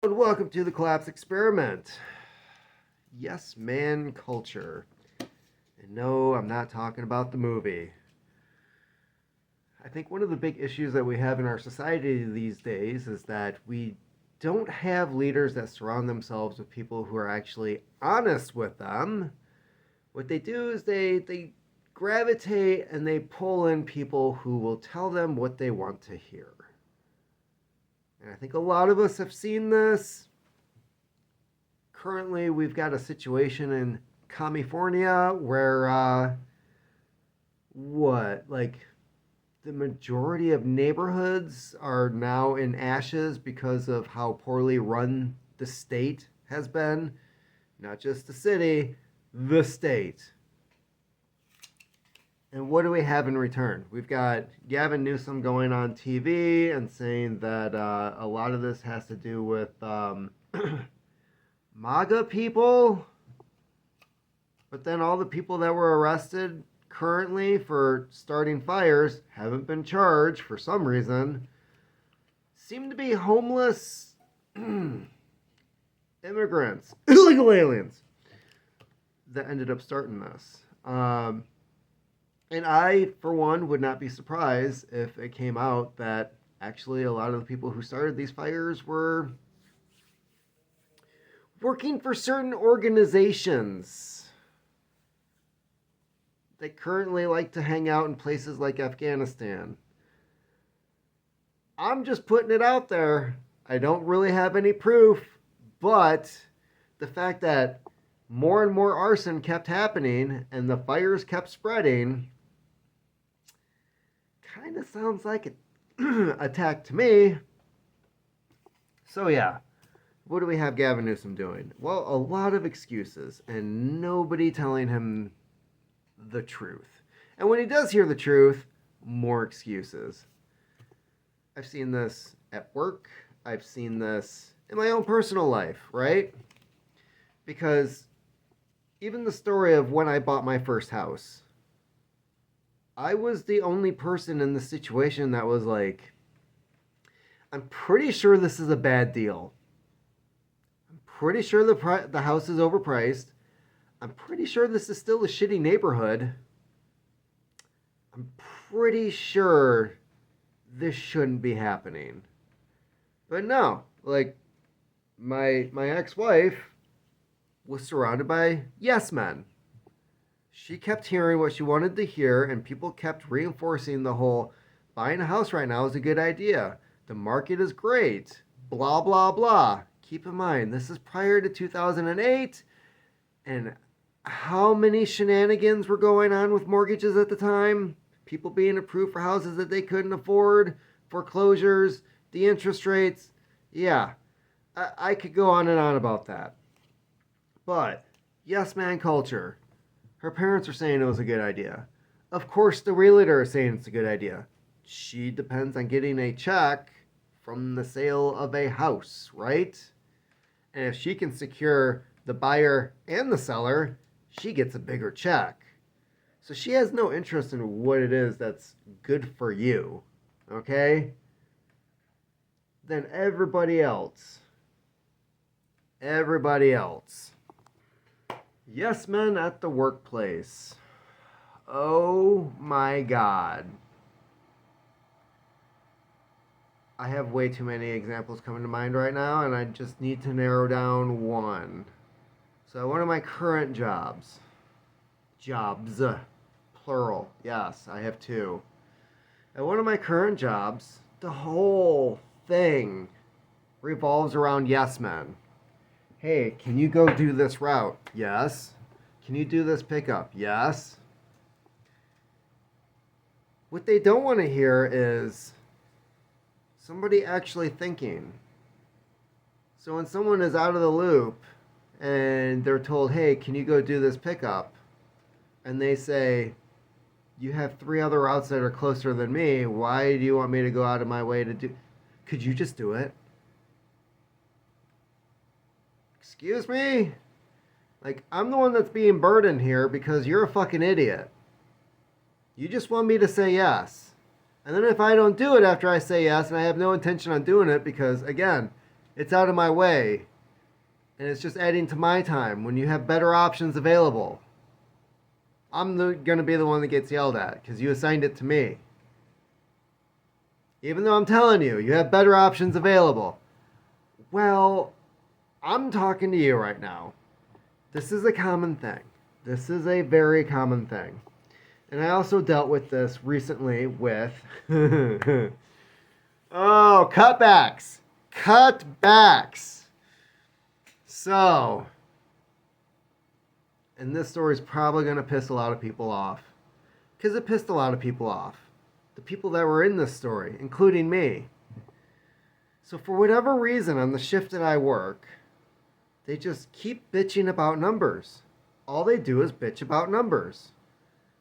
And welcome to the Collapse Experiment. Yes, man culture. And no, I'm not talking about the movie. I think one of the big issues that we have in our society these days is that we don't have leaders that surround themselves with people who are actually honest with them. What they do is they gravitate and they pull in people who will tell them what they want to hear. And I think a lot of us have seen this. Currently, we've got a situation in California where, like the majority of neighborhoods are now in ashes because of how poorly run the state has been. Not just the city, the state. And what do we have in return? We've got Gavin Newsom going on TV and saying that a lot of this has to do with MAGA people, but then all the people that were arrested currently for starting fires haven't been charged for some reason. Seem to be homeless immigrants, illegal aliens that ended up starting this. And I, for one, would not be surprised if it came out that actually a lot of the people who started these fires were working for certain organizations that currently like to hang out in places like Afghanistan. I'm just putting it out there. I don't really have any proof, but the fact that more and more arson kept happening and the fires kept spreading kind of sounds like an attack to me. So, yeah. What do we have Gavin Newsom doing? Well, a lot of excuses and nobody telling him the truth. And when he does hear the truth, more excuses. I've seen this at work. I've seen this in my own personal life, right? Because even the story of when I bought my first house, I was the only person in the situation that was like, I'm pretty sure this is a bad deal. Pretty sure the house is overpriced. I'm pretty sure this is still a shitty neighborhood. I'm pretty sure this shouldn't be happening. But no, like my ex-wife was surrounded by yes men. She kept hearing what she wanted to hear, and people kept reinforcing the whole buying a house right now is a good idea. The market is great. Blah, blah, blah. Keep in mind, this is prior to 2008, and how many shenanigans were going on with mortgages at the time? People being approved for houses that they couldn't afford, foreclosures, the interest rates. Yeah, I could go on and on about that. But, yes man culture. Her parents are saying it was a good idea. Of course, the realtor is saying it's a good idea. She depends on getting a check from the sale of a house, right? And if she can secure the buyer and the seller, she gets a bigger check. So she has no interest in what it is that's good for you, okay? Then everybody else. Everybody else. Yes, men at the workplace. Oh my God. I have way too many examples coming to mind right now, and I just need to narrow down one. So, one of my current jobs, plural, yes, I have two. At one of my current jobs, the whole thing revolves around yes men. Hey, can you go do this route? Yes. Can you do this pickup? Yes. What they don't want to hear is somebody actually thinking. So when someone is out of the loop and they're told, hey, can you go do this pickup? And they say, you have three other routes that are closer than me. Why do you want me to go out of my way to do? Could you just do it? Excuse me? Like, I'm the one that's being burdened here because you're a fucking idiot. You just want me to say yes. And then if I don't do it after I say yes and I have no intention on doing it because, again, It's out of my way. And it's just adding to my time when you have better options available. I'm going to be the one that gets yelled at because you assigned it to me. Even though I'm telling you, you have better options available. Well, I'm talking to you right now. This is a common thing. This is a very common thing. And I also dealt with this recently with... oh, cutbacks. Cutbacks. So, and this story is probably going to piss a lot of people off. Because it pissed a lot of people off. The people that were in this story, including me. So for whatever reason, on the shift that I work, they just keep bitching about numbers. All they do is bitch about numbers.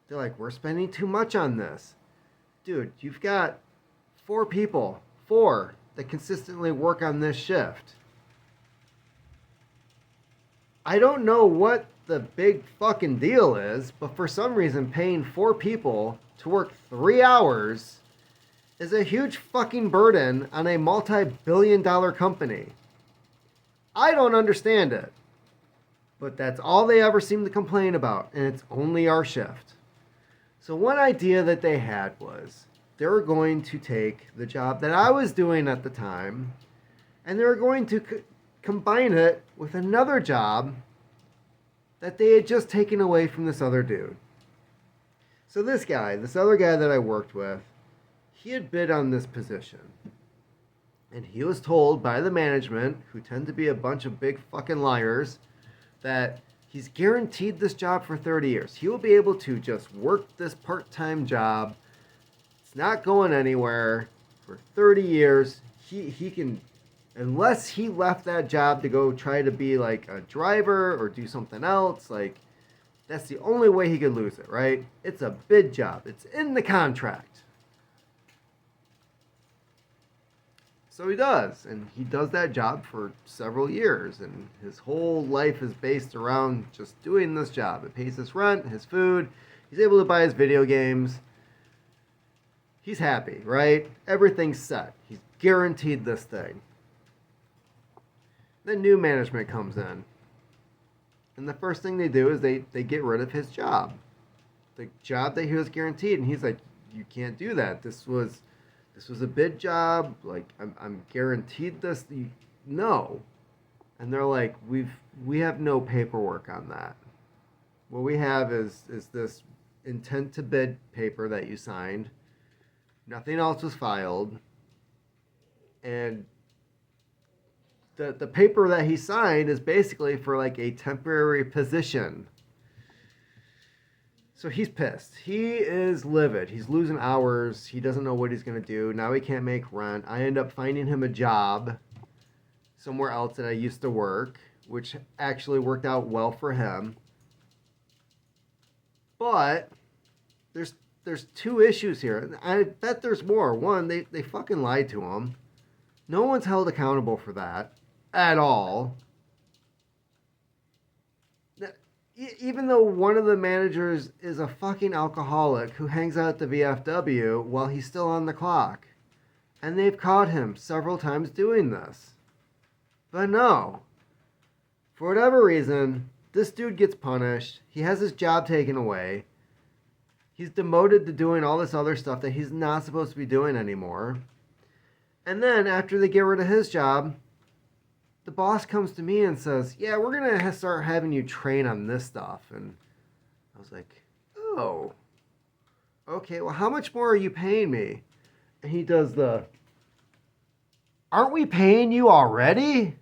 They're like, we're spending too much on this. Dude, you've got 4 people, 4, that consistently work on this shift. I don't know what the big fucking deal is, but for some reason paying 4 people to work 3 hours is a huge fucking burden on a multi-billion-dollar company. I don't understand it. But that's all they ever seem to complain about, and it's only our shift. So one idea that they had was they were going to take the job that I was doing at the time, and they were going to combine it with another job that they had just taken away from this other dude. So this other guy that I worked with, he had bid on this position. And he was told by the management, who tend to be a bunch of big fucking liars, that he's guaranteed this job for 30 years. He will be able to just work this part-time job. It's not going anywhere for 30 years. He can, unless he left that job to go try to be like a driver or do something else, like that's the only way he could lose it, right? It's a bid job. It's in the contract. So he does, and he does that job for several years, and his whole life is based around just doing this job. It pays his rent, his food, he's able to buy his video games. He's happy, right? Everything's set. He's guaranteed this thing. Then new management comes in, and the first thing they do is they get rid of his job. The job that he was guaranteed, and he's like, you can't do that. This was a bid job. Like, I'm guaranteed this. No. And they're like, we have no paperwork on that. What we have is this intent to bid paper that you signed. Nothing else was filed. And the paper that he signed is basically for like a temporary position. So he's pissed. He is livid. He's losing hours. He doesn't know what he's going to do. Now he can't make rent. I end up finding him a job somewhere else that I used to work, which actually worked out well for him. But there's 2 issues here. I bet there's more. One, they fucking lied to him. No one's held accountable for that at all. Even though one of the managers is a fucking alcoholic who hangs out at the VFW while he's still on the clock. And they've caught him several times doing this. But no. For whatever reason, this dude gets punished. He has his job taken away. He's demoted to doing all this other stuff that he's not supposed to be doing anymore. And then after they get rid of his job, the boss comes to me and says, yeah, we're going to start having you train on this stuff. And I was like, oh, okay, well, how much more are you paying me? And he does aren't we paying you already?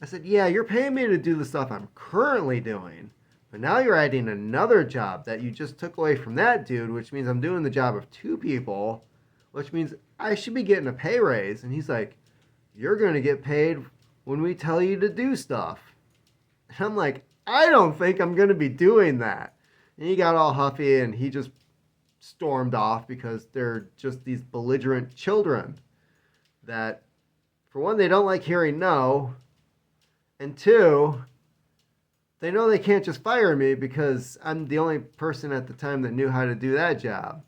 I said, yeah, you're paying me to do the stuff I'm currently doing. But now you're adding another job that you just took away from that dude, which means I'm doing the job of 2 people, which means I should be getting a pay raise. And he's like, you're going to get paid when we tell you to do stuff. And I'm like, I don't think I'm going to be doing that. And he got all huffy and he just stormed off because they're just these belligerent children that, for one, they don't like hearing no. And 2, they know they can't just fire me because I'm the only person at the time that knew how to do that job.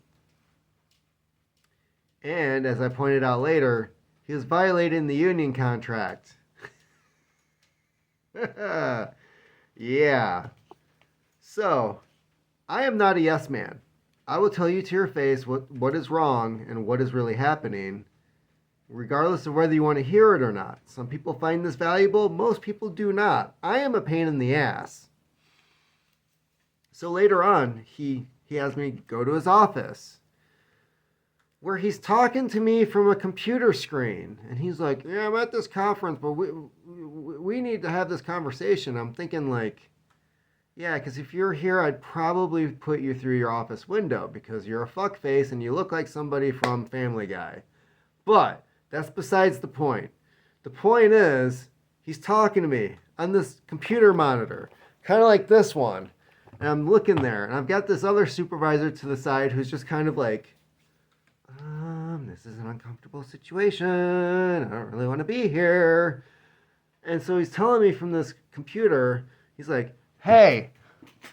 And as I pointed out later, he was violating the union contract. Yeah. So, I am not a yes man. I will tell you to your face what is wrong and what is really happening, regardless of whether you want to hear it or not. Some people find this valuable, most people do not. I am a pain in the ass. So later on, he has me go to his office where he's talking to me from a computer screen. And he's like, yeah, I'm at this conference, but we need to have this conversation. I'm thinking like, yeah, because if you're here, I'd probably put you through your office window because you're a fuckface and you look like somebody from Family Guy. But that's besides the point. The point is, he's talking to me on this computer monitor, kind of like this one. And I'm looking there, and I've got this other supervisor to the side who's just kind of like, this is an uncomfortable situation. I don't really want to be here. And so he's telling me from this computer, he's like, hey,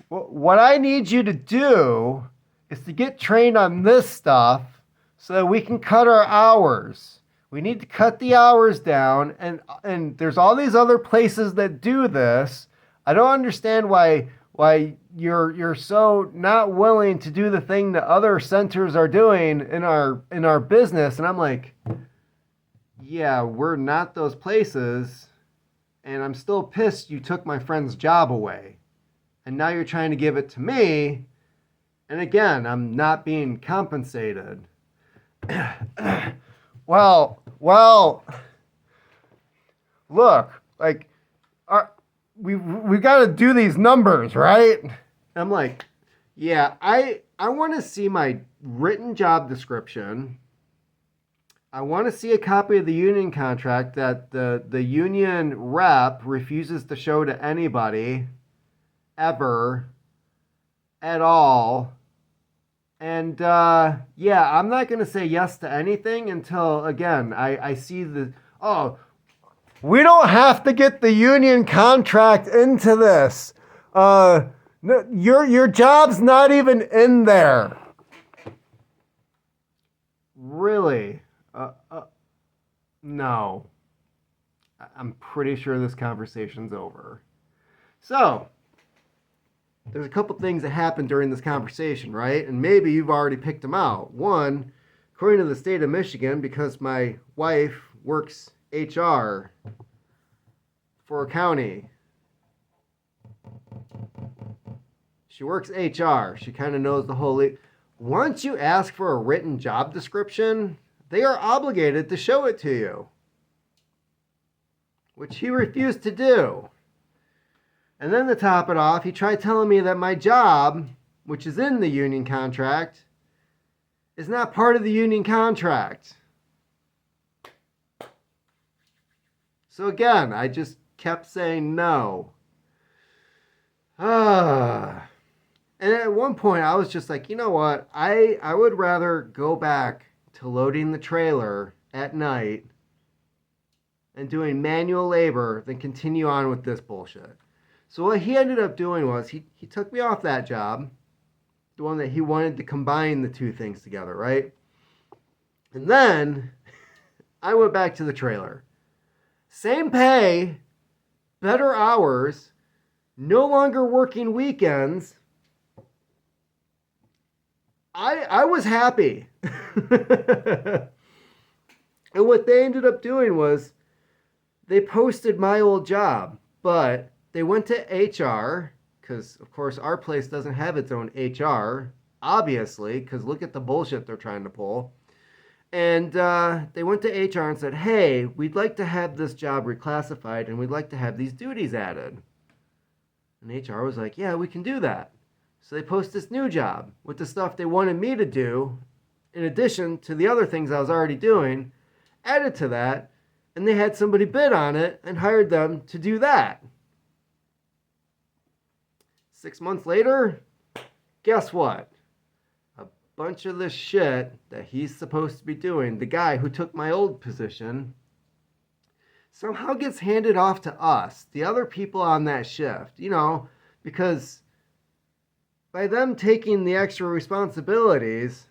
what I need you to do is to get trained on this stuff so that we can cut our hours. We need to cut the hours down, and there's all these other places that do this. I don't understand why you're so not willing to do the thing that other centers are doing in our business. And I'm like, yeah, we're not those places, and I'm still pissed you took my friend's job away. And now you're trying to give it to me, and again, I'm not being compensated. Well, look, like, we got to do these numbers, right? I'm like, yeah, I want to see my written job description. I want to see a copy of the union contract that the union rep refuses to show to anybody ever at all. And yeah, I'm not going to say yes to anything until, again, I see we don't have to get the union contract into this. Your job's not even in there. Really? No. I'm pretty sure this conversation's over. So, there's a couple things that happened during this conversation, right? And maybe you've already picked them out. One, according to the state of Michigan, because my wife works HR for a county. She works HR. She kind of knows the whole... Once you ask for a written job description, they are obligated to show it to you, which he refused to do. And then to top it off, he tried telling me that my job, which is in the union contract, is not part of the union contract. So again, I just kept saying no. And at one point, I was just like, you know what? I would rather go back to loading the trailer at night and doing manual labor than continue on with this bullshit. So what he ended up doing was he took me off that job, the one that he wanted to combine the two things together, right? And then I went back to the trailer. Same pay, better hours, no longer working weekends. I was happy. And what they ended up doing was they posted my old job, but they went to HR, because of course our place doesn't have its own HR, obviously, because look at the bullshit they're trying to pull. And they went to HR and said, hey, we'd like to have this job reclassified and we'd like to have these duties added. And HR was like, yeah, we can do that. So they post this new job with the stuff they wanted me to do, in addition to the other things I was already doing, added to that, and they had somebody bid on it and hired them to do that. 6 months later, guess what? A bunch of this shit that he's supposed to be doing, the guy who took my old position, somehow gets handed off to us, the other people on that shift, because by them taking the extra responsibilities,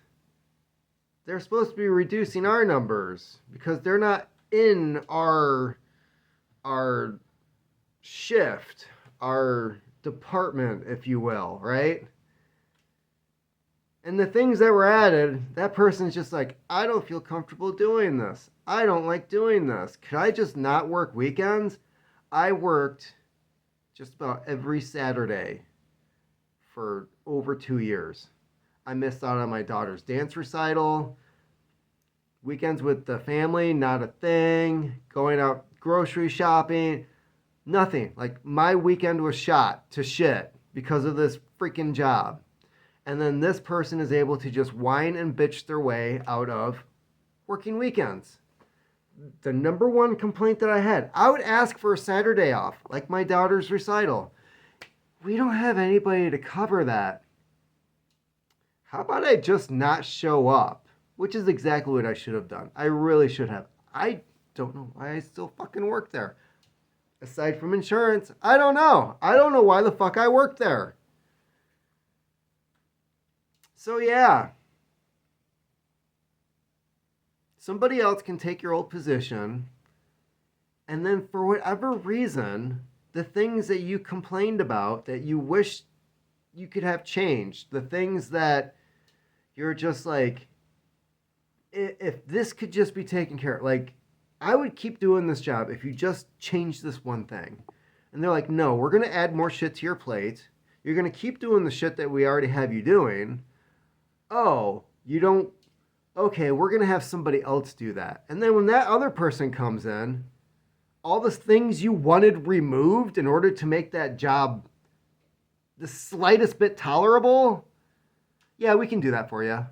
they're supposed to be reducing our numbers because they're not in our shift, our department, if you will, right? And the things that were added, that person's just like, I don't feel comfortable doing this. I don't like doing this. Could I just not work weekends? I worked just about every Saturday for over 2 years. I missed out on my daughter's dance recital. Weekends with the family, not a thing. Going out grocery shopping, nothing. Like, my weekend was shot to shit because of this freaking job. And then this person is able to just whine and bitch their way out of working weekends. The number one complaint that I had, I would ask for a Saturday off, like my daughter's recital. We don't have anybody to cover that. How about I just not show up? Which is exactly what I should have done. I really should have. I don't know why I still fucking work there. Aside from insurance, I don't know. I don't know why the fuck I worked there. So yeah. Somebody else can take your old position, and then for whatever reason, the things that you complained about, that you wish you could have changed, the things that you're just like, if this could just be taken care of, like, I would keep doing this job if you just change this one thing. And they're like, no, we're going to add more shit to your plate. You're going to keep doing the shit that we already have you doing. Oh, you don't, okay, we're going to have somebody else do that. And then when that other person comes in, all the things you wanted removed in order to make that job the slightest bit tolerable, yeah, we can do that for you.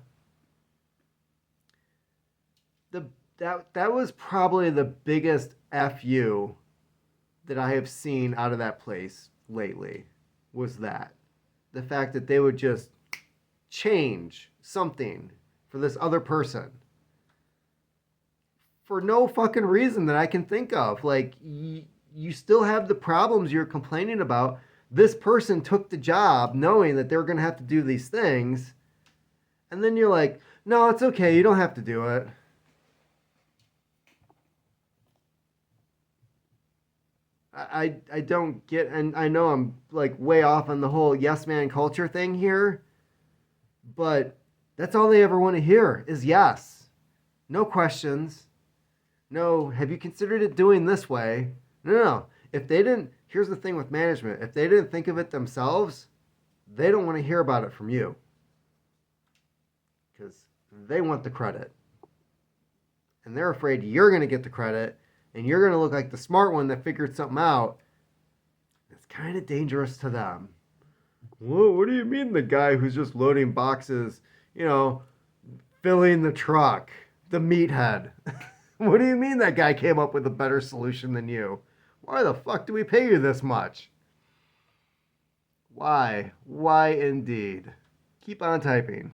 That was probably the biggest FU that I have seen out of that place lately, was that. The fact that they would just change something for this other person for no fucking reason that I can think of. Like, you still have the problems you're complaining about. This person took the job knowing that they were going to have to do these things. And then you're like, no, it's okay. You don't have to do it. I don't get, and I know I'm like way off on the whole yes man culture thing here, but that's all they ever want to hear is yes. No questions. No, have you considered it doing this way? No. If they didn't, here's the thing with management. If they didn't think of it themselves, they don't want to hear about it from you. Because they want the credit. And they're afraid you're going to get the credit, and you're going to look like the smart one that figured something out. It's kind of dangerous to them. Whoa, what do you mean the guy who's just loading boxes, filling the truck, the meathead? What do you mean that guy came up with a better solution than you? Why the fuck do we pay you this much? Why? Why indeed? Keep on typing.